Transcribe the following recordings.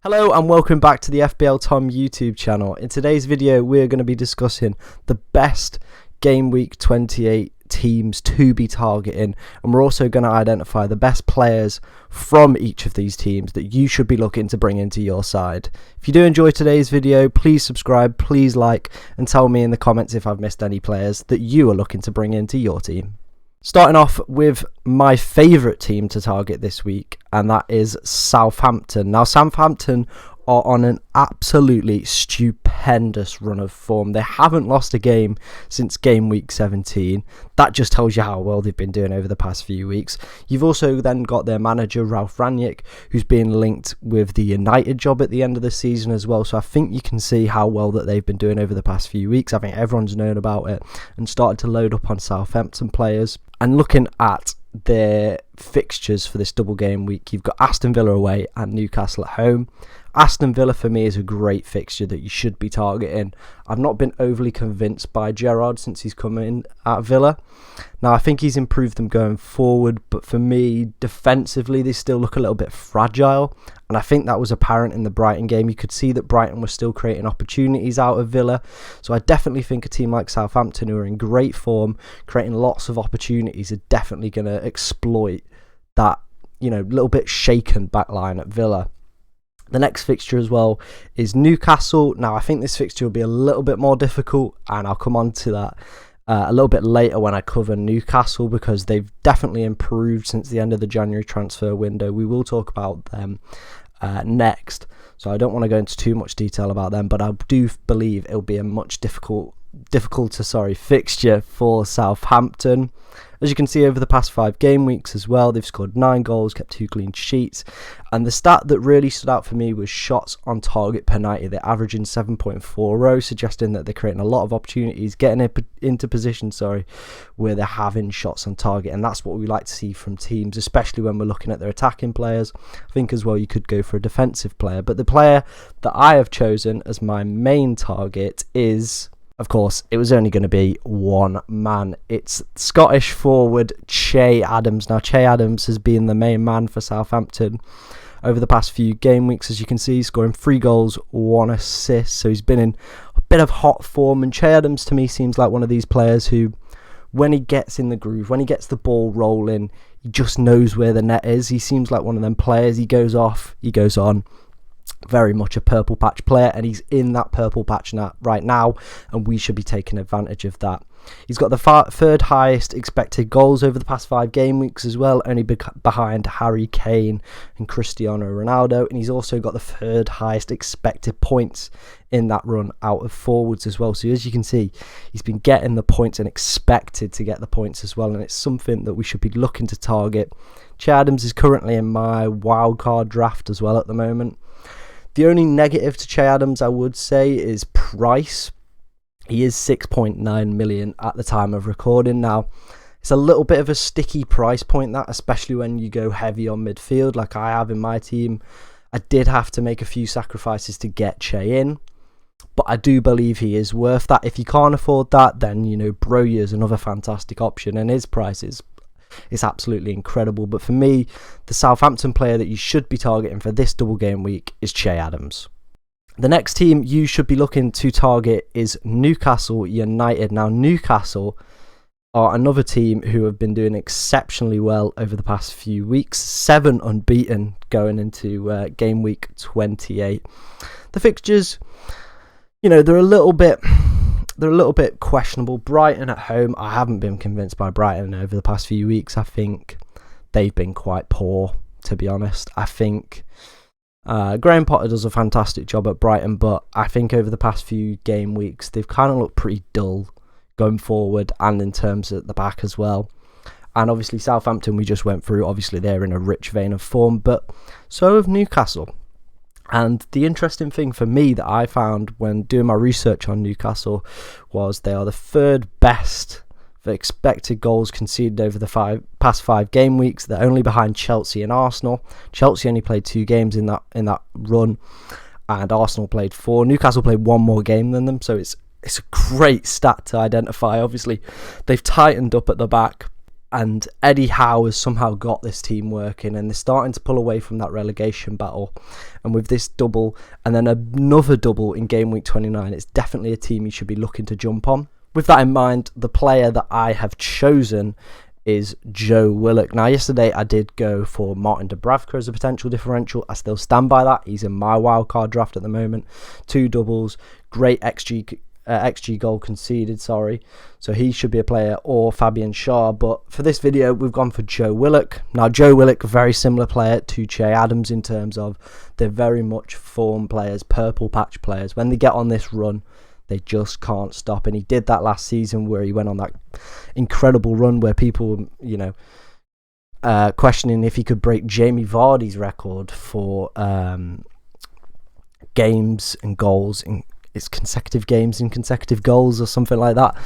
Hello and welcome back to the FPL Tom YouTube channel. In today's video we're going to be discussing the best Game Week 28 teams to be targeting, and we're also going to identify the best players from each of these teams that you should be looking to bring into your side. If you do enjoy today's video, please subscribe, please like, and tell me in the comments if I've missed any players that you are looking to bring into your team. Starting off with my favourite team to target this week, and that is Southampton. Now, Southampton are on an absolutely stupendous run of form. They haven't lost a game since game week 17. That just tells you how well they've been doing over the past few weeks. You've also then got their manager, Ralph Rangnick, who's been linked with the United job at the end of the season as well. So I think you can see how well that they've been doing over the past few weeks. I think everyone's known about it and started to load up on Southampton players. And looking at their fixtures for this double game week, you've got Aston Villa away and Newcastle at home. Aston Villa for me is a great fixture that you should be targeting. I've not been overly convinced by Gerrard since he's come in at Villa. Now I think he's improved them going forward, but for me defensively they still look a little bit fragile, and I think that was apparent in the Brighton game. You could see that Brighton was still creating opportunities out of Villa, so I definitely think a team like Southampton, who are in great form, creating lots of opportunities, are definitely going to exploit that, little bit shaken back line at Villa. The next fixture as well is Newcastle. Now, I think this fixture will be a little bit more difficult, and I'll come on to that a little bit later when I cover Newcastle, because they've definitely improved since the end of the January transfer window. We will talk about them next, so I don't want to go into too much detail about them, but I do believe it'll be a much difficult fixture for Southampton. As you can see, over the past 5 game weeks as well, they've scored 9 goals, kept 2 clean sheets, and the stat that really stood out for me was shots on target per 90. They're averaging 7.40, suggesting that they're creating a lot of opportunities, getting into position where they're having shots on target, and that's what we like to see from teams, especially when we're looking at their attacking players. I think as well you could go for a defensive player, but the player that I have chosen as my main target is, of course, it was only going to be one man. It's Scottish forward Che Adams. Now, Che Adams has been the main man for Southampton over the past few game weeks, as you can see, scoring 3 goals, 1 assist. So he's been in a bit of hot form, and Che Adams to me seems like one of these players who, when he gets in the groove, when he gets the ball rolling, he just knows where the net is. He seems like one of them players. He goes off, he goes on. Very much a purple patch player, and he's in that purple patch right now, and we should be taking advantage of that. He's got the third highest expected goals over the past 5 game weeks as well, only behind Harry Kane and Cristiano Ronaldo, and he's also got the third highest expected points in that run out of forwards as well. So as you can see, he's been getting the points and expected to get the points as well, and it's something that we should be looking to target. Che Adams is currently in my wildcard draft as well at the moment. The only negative to Che Adams, I would say, is price. He is 6.9 million at the time of recording. Now, it's a little bit of a sticky price point, that, especially when you go heavy on midfield like I have in my team. I did have to make a few sacrifices to get Che in, but I do believe he is worth that. If you can't afford that, then, Broja is another fantastic option, and his price is absolutely incredible. But for me, the Southampton player that you should be targeting for this double game week is Che Adams. The next team you should be looking to target is Newcastle United. Now, Newcastle are another team who have been doing exceptionally well over the past few weeks. 7 unbeaten going into game week 28. The fixtures, they're a little bit questionable. Brighton at home, I haven't been convinced by Brighton over the past few weeks. I think they've been quite poor, to be honest. I think Graham Potter does a fantastic job at Brighton, but I think over the past few game weeks they've kind of looked pretty dull going forward and in terms of the back as well. And obviously Southampton, we just went through, obviously they're in a rich vein of form, but so have Newcastle. And the interesting thing for me that I found when doing my research on Newcastle was they are the 3rd best for expected goals conceded over the past 5 game weeks. They're only behind Chelsea and Arsenal. Chelsea only played 2 games in that run, and Arsenal played 4. Newcastle played 1 more game than them, so it's a great stat to identify. Obviously, they've tightened up at the back. and Eddie Howe has somehow got this team working, and they're starting to pull away from that relegation battle. And with this double and then another double in game week 29, it's definitely a team you should be looking to jump on. With that in mind, the player that I have chosen is Joe Willock. Now, yesterday I did go for Martin Dubravka as a potential differential. I still stand by that. He's in my wildcard draft at the moment. 2 doubles, great XG goal conceded, so he should be a player, or Fabian Schär. But for this video, we've gone for Joe Willock. Now, Joe Willock, a very similar player to Che Adams in terms of they're very much form players, purple patch players. When they get on this run, they just can't stop, and he did that last season where he went on that incredible run where people were, questioning if he could break Jamie Vardy's record for games and goals in it's consecutive games and consecutive goals or something like that.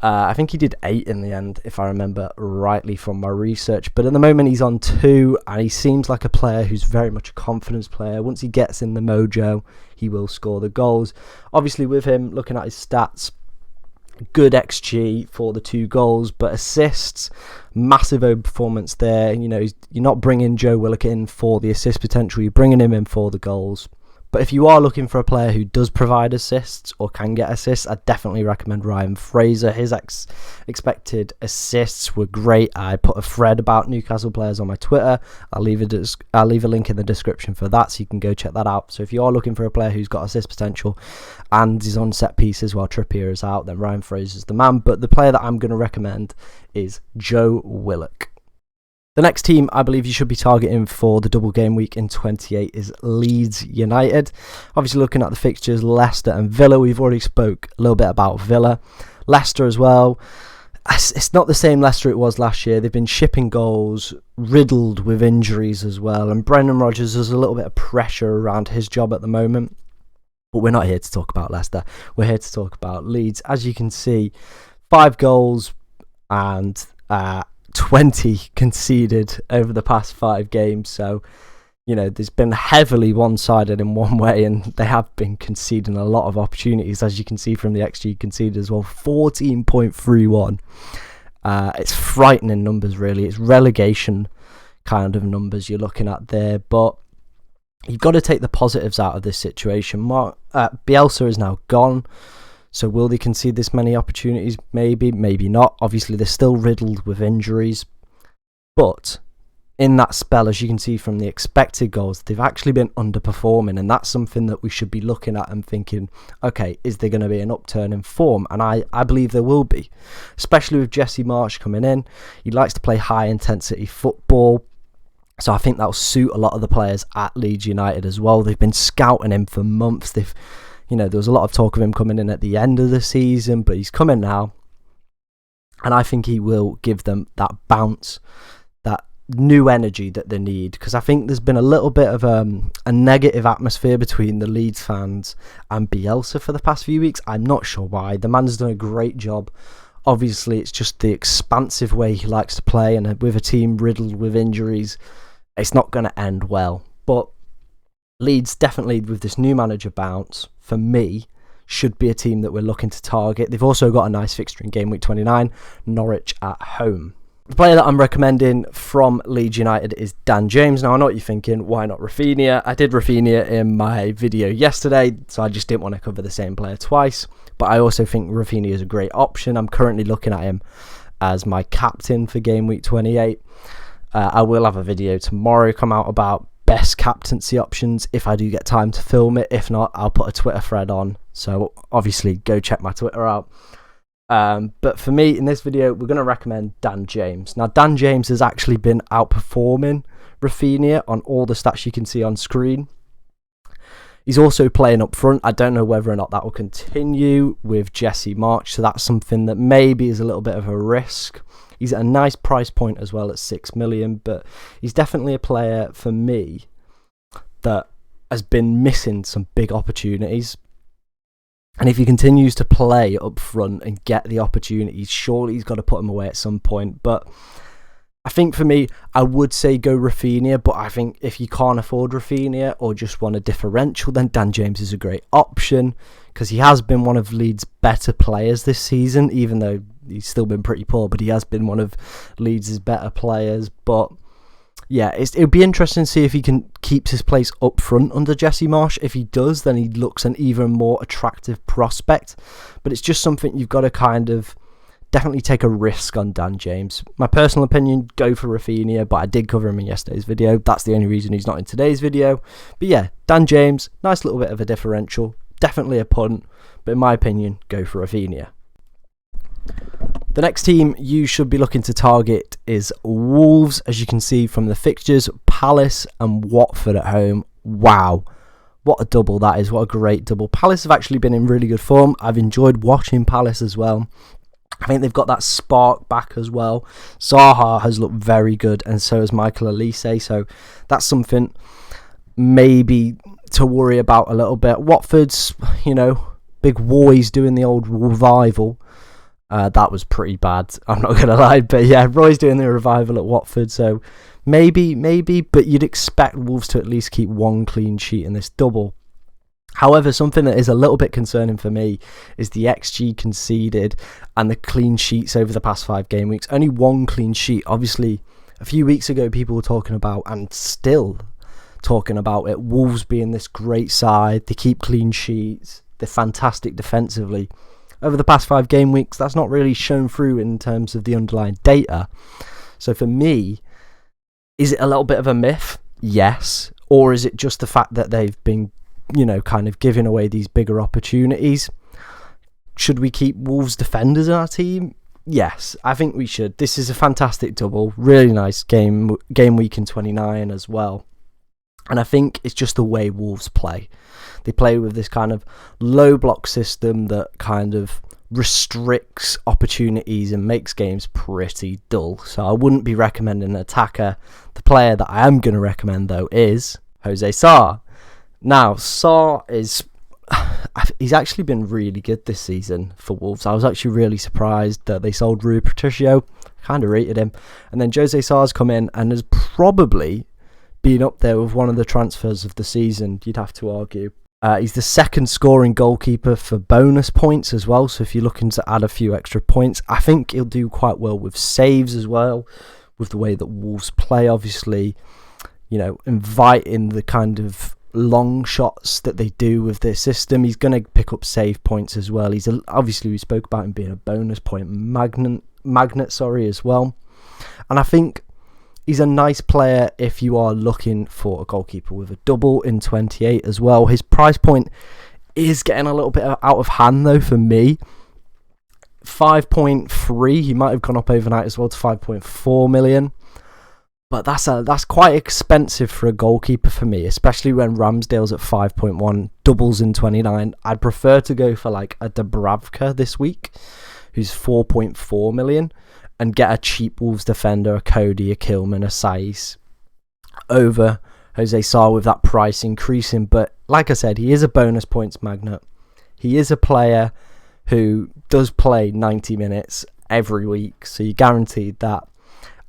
I think he did 8 in the end, if I remember rightly from my research. But at the moment, he's on 2, and he seems like a player who's very much a confidence player. Once he gets in the mojo, he will score the goals. Obviously, with him, looking at his stats, good XG for the 2 goals, but assists, massive overperformance there. You know, you're not bringing Joe Willock in for the assist potential, you're bringing him in for the goals. But if you are looking for a player who does provide assists or can get assists, I definitely recommend Ryan Fraser. His expected assists were great. I put a thread about Newcastle players on my Twitter. I'll leave a link in the description for that, so you can go check that out. So if you are looking for a player who's got assist potential and is on set pieces while Trippier is out, then Ryan Fraser's the man. But the player that I'm going to recommend is Joe Willock. The next team I believe you should be targeting for the double game week in 28 is Leeds United. Obviously, looking at the fixtures, Leicester and Villa. We've already spoke a little bit about Villa. Leicester as well. It's not the same Leicester it was last year. They've been shipping goals, riddled with injuries as well. And Brendan Rodgers has a little bit of pressure around his job at the moment. But we're not here to talk about Leicester. We're here to talk about Leeds. As you can see, 5 goals and 20 conceded over the past 5 games. So, you know, there's been heavily one-sided in one way, and they have been conceding a lot of opportunities, as you can see from the XG conceded as well. 14.31. It's frightening numbers, really. It's relegation kind of numbers you're looking at there, but you've got to take the positives out of this situation. Bielsa is now gone. So will they concede this many opportunities? Maybe, maybe not. Obviously, they're still riddled with injuries. But in that spell, as you can see from the expected goals, they've actually been underperforming. And that's something that we should be looking at and thinking, okay, is there going to be an upturn in form? And I believe there will be, especially with Jesse Marsch coming in. He likes to play high-intensity football. So I think that'll suit a lot of the players at Leeds United as well. They've been scouting him for months. You know, there was a lot of talk of him coming in at the end of the season, but he's coming now. And I think he will give them that bounce, that new energy that they need. Because I think there's been a little bit of a negative atmosphere between the Leeds fans and Bielsa for the past few weeks. I'm not sure why. The man's done a great job. Obviously, it's just the expansive way he likes to play. And with a team riddled with injuries, it's not going to end well. But Leeds, definitely with this new manager bounce, for me, should be a team that we're looking to target. They've also got a nice fixture in game week 29, Norwich at home. The player that I'm recommending from Leeds United is Dan James. Now, I know what you're thinking, why not Rafinha? I did Rafinha in my video yesterday, so I just didn't want to cover the same player twice. But I also think Rafinha is a great option. I'm currently looking at him as my captain for game week 28. I will have a video tomorrow come out about best captaincy options if I do get time to film it. If not, I'll put a Twitter thread on, so obviously go check my Twitter out. But for me, in this video, we're going to recommend Dan James. Now, Dan James has actually been outperforming Rafinha on all the stats you can see on screen. He's also playing up front. I don't know whether or not that will continue with Jesse Marsch, so that's something that maybe is a little bit of a risk. He's at a nice price point as well at 6 million, but he's definitely a player for me that has been missing some big opportunities. And if he continues to play up front and get the opportunities, surely he's got to put them away at some point. But I think for me, I would say go Rafinha, but I think if you can't afford Rafinha or just want a differential, then Dan James is a great option because he has been one of Leeds' better players this season, even though he's still been pretty poor, but he has been one of Leeds' better players. But yeah, it'll be interesting to see if he can keep his place up front under Jesse Marsch. If he does, then he looks an even more attractive prospect. But it's just something you've got to kind of definitely take a risk on Dan James. My personal opinion, go for Rafinha, but I did cover him in yesterday's video. That's the only reason he's not in today's video. But yeah, Dan James, nice little bit of a differential. Definitely a punt, but in my opinion, go for Rafinha. The next team you should be looking to target is Wolves. As you can see from the fixtures, Palace and Watford at home. Wow, what a double that is. What a great double. Palace have actually been in really good form. I've enjoyed watching Palace as well. I think they've got that spark back as well. Zaha has looked very good, and so has Michael Olise. So that's something maybe to worry about a little bit. Watford's, big Roy's doing the old revival. That was pretty bad, I'm not going to lie. But yeah, Roy's doing the revival at Watford. So maybe, but you'd expect Wolves to at least keep one clean sheet in this double. However, something that is a little bit concerning for me is the XG conceded and the clean sheets over the past 5 game weeks. Only one clean sheet. Obviously, a few weeks ago, people were talking about, and still talking about it, Wolves being this great side. They keep clean sheets. They're fantastic defensively. Over the past 5 game weeks, that's not really shown through in terms of the underlying data. So for me, is it a little bit of a myth? Yes. Or is it just the fact that they've been kind of giving away these bigger opportunities? Should we keep Wolves defenders in our team? Yes, I think we should. This is a fantastic double. Really nice game week in 29 as well. And I think it's just the way Wolves play. They play with this kind of low block system that kind of restricts opportunities and makes games pretty dull. So I wouldn't be recommending an attacker. The player that I am going to recommend, though, is Jose Sarr. Now, Sarr he's actually been really good this season for Wolves. I was actually really surprised that they sold Rui Patricio. Kind of rated him. And then Jose Sarr's come in and has probably been up there with one of the transfers of the season, you'd have to argue. He's the second scoring goalkeeper for bonus points as well. So if you're looking to add a few extra points, I think he'll do quite well with saves as well, with the way that Wolves play, obviously, inviting the kind of long shots that they do with their system. He's going to pick up save points as well. Obviously, we spoke about him being a bonus point magnet as well. And I think he's a nice player if you are looking for a goalkeeper with a double in 28 as well. His price point is getting a little bit out of hand though for me. 5.3, he might have gone up overnight as well to 5.4 million. But that's quite expensive for a goalkeeper for me, especially when Ramsdale's at 5.1, doubles in 29. I'd prefer to go for like a Dubravka this week, who's 4.4 million, and get a cheap Wolves defender, a Cody, a Kilman, a Saiz, over Jose Sarr with that price increasing. But like I said, he is a bonus points magnet. He is a player who does play 90 minutes every week, so you're guaranteed that.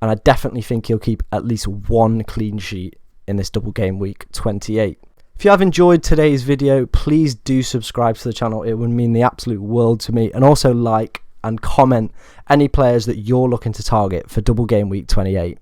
And I definitely think he'll keep at least one clean sheet in this double game week 28. If you have enjoyed today's video, please do subscribe to the channel. It would mean the absolute world to me. And also like and comment any players that you're looking to target for double game week 28.